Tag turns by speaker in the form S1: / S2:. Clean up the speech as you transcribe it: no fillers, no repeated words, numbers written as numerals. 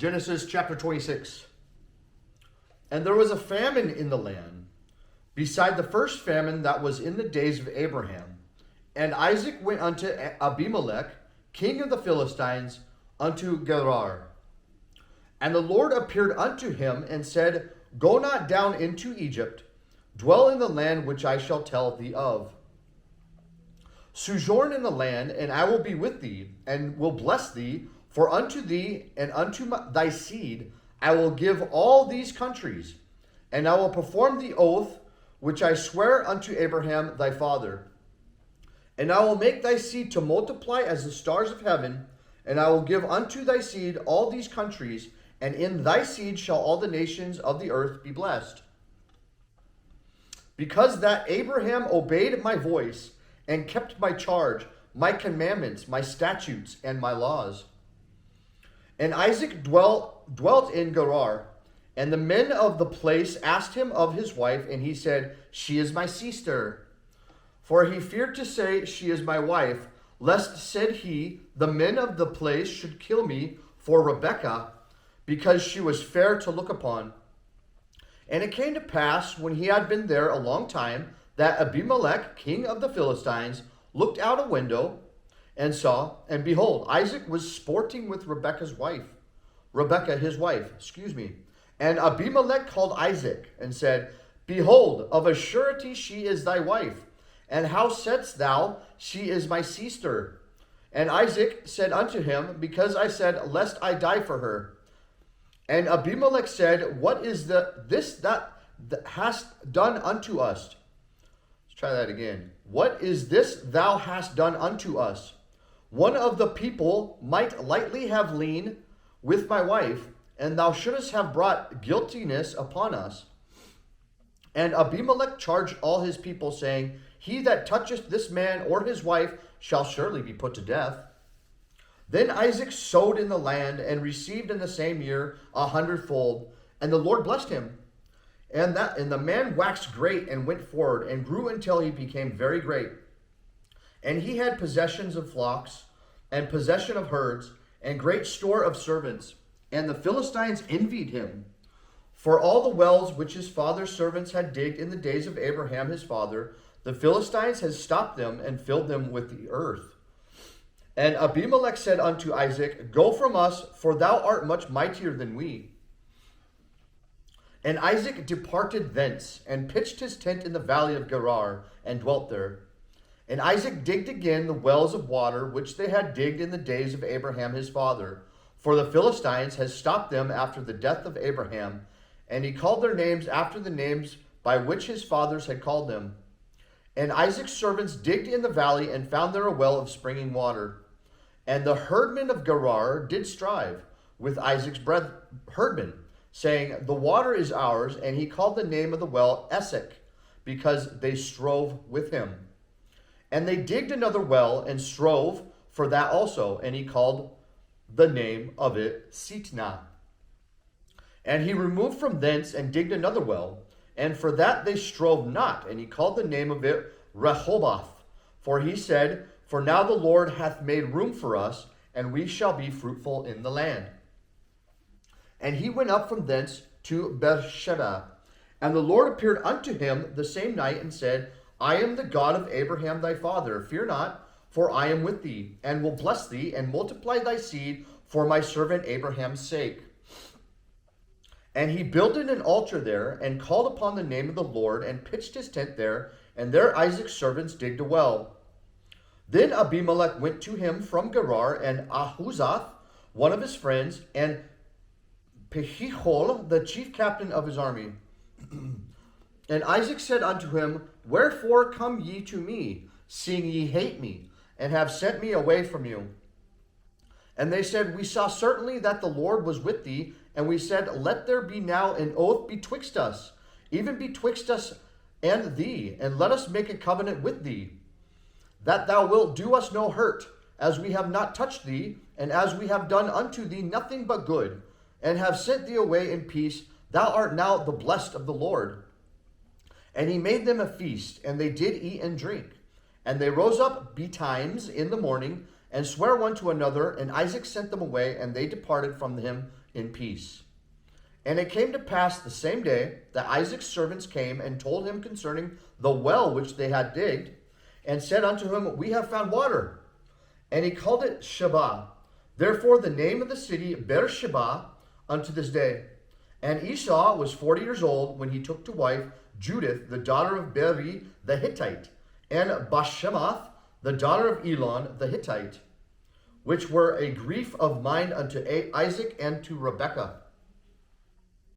S1: Genesis chapter 26. And there was a famine in the land, beside the first famine that was in the days of Abraham. And Isaac went unto Abimelech, king of the Philistines, unto Gerar. And the Lord appeared unto him and said, Go not down into Egypt, dwell in the land which I shall tell thee of. Sojourn in the land, and I will be with thee, and will bless thee, for unto thee and unto thy seed I will give all these countries, and I will perform the oath which I swear unto Abraham thy father. And I will make thy seed to multiply as the stars of heaven, and I will give unto thy seed all these countries, and in thy seed shall all the nations of the earth be blessed. Because that Abraham obeyed my voice, and kept my charge, my commandments, my statutes, and my laws. And Isaac dwelt in Gerar, and the men of the place asked him of his wife, and he said, She is my sister. For he feared to say, She is my wife, lest, said he, the men of the place should kill me for Rebekah, because she was fair to look upon. And it came to pass, when he had been there a long time, that Abimelech, king of the Philistines, looked out a window and saw, and behold, Isaac was sporting with Rebekah his wife. And Abimelech called Isaac and said, Behold, of a surety she is thy wife. And how saidst thou, She is my sister? And Isaac said unto him, Because I said, Lest I die for her. And Abimelech said, What is this that hast done unto us? Let's try that again. What is this thou hast done unto us? One of the people might lightly have lain with my wife, and thou shouldest have brought guiltiness upon us. And Abimelech charged all his people, saying, He that toucheth this man or his wife shall surely be put to death. Then Isaac sowed in the land, and received in the same year 100-fold, and the Lord blessed him. And the man waxed great, and went forward, and grew until he became very great. And he had possessions of flocks, and possession of herds, and great store of servants. And the Philistines envied him. For all the wells which his father's servants had digged in the days of Abraham his father, the Philistines had stopped them, and filled them with the earth. And Abimelech said unto Isaac, Go from us, for thou art much mightier than we. And Isaac departed thence, and pitched his tent in the valley of Gerar, and dwelt there. And Isaac digged again the wells of water, which they had digged in the days of Abraham his father. For the Philistines had stopped them after the death of Abraham, and he called their names after the names by which his fathers had called them. And Isaac's servants digged in the valley, and found there a well of springing water. And the herdmen of Gerar did strive with Isaac's herdmen, saying, The water is ours. And he called the name of the well Esek, because they strove with him. And they digged another well, and strove for that also. And he called the name of it Sitnah. And he removed from thence, and digged another well. And for that they strove not. And he called the name of it Rehoboth. For he said, For now the Lord hath made room for us, and we shall be fruitful in the land. And he went up from thence to Beersheba. And the Lord appeared unto him the same night, and said, I am the God of Abraham thy father. Fear not, for I am with thee, and will bless thee, and multiply thy seed for my servant Abraham's sake. And he builded an altar there, and called upon the name of the Lord, and pitched his tent there, and there Isaac's servants digged a well. Then Abimelech went to him from Gerar, and Ahuzath, one of his friends, and Pehihol, the chief captain of his army. And Isaac said unto him, Wherefore come ye to me, seeing ye hate me, and have sent me away from you? And they said, We saw certainly that the Lord was with thee, and we said, Let there be now an oath betwixt us, even betwixt us and thee, and let us make a covenant with thee, that thou wilt do us no hurt, as we have not touched thee, and as we have done unto thee nothing but good, and have sent thee away in peace. Thou art now the blessed of the Lord. And he made them a feast, and they did eat and drink. And they rose up betimes in the morning, and sware one to another, and Isaac sent them away, and they departed from him in peace. And it came to pass the same day that Isaac's servants came and told him concerning the well which they had digged, and said unto him, We have found water. And he called it Sheba. Therefore the name of the city Beersheba unto this day. And Esau was 40 years old when he took to wife Judith, the daughter of Beeri the Hittite, and Bashemath, the daughter of Elon the Hittite, which were a grief of mind unto Isaac and to Rebekah.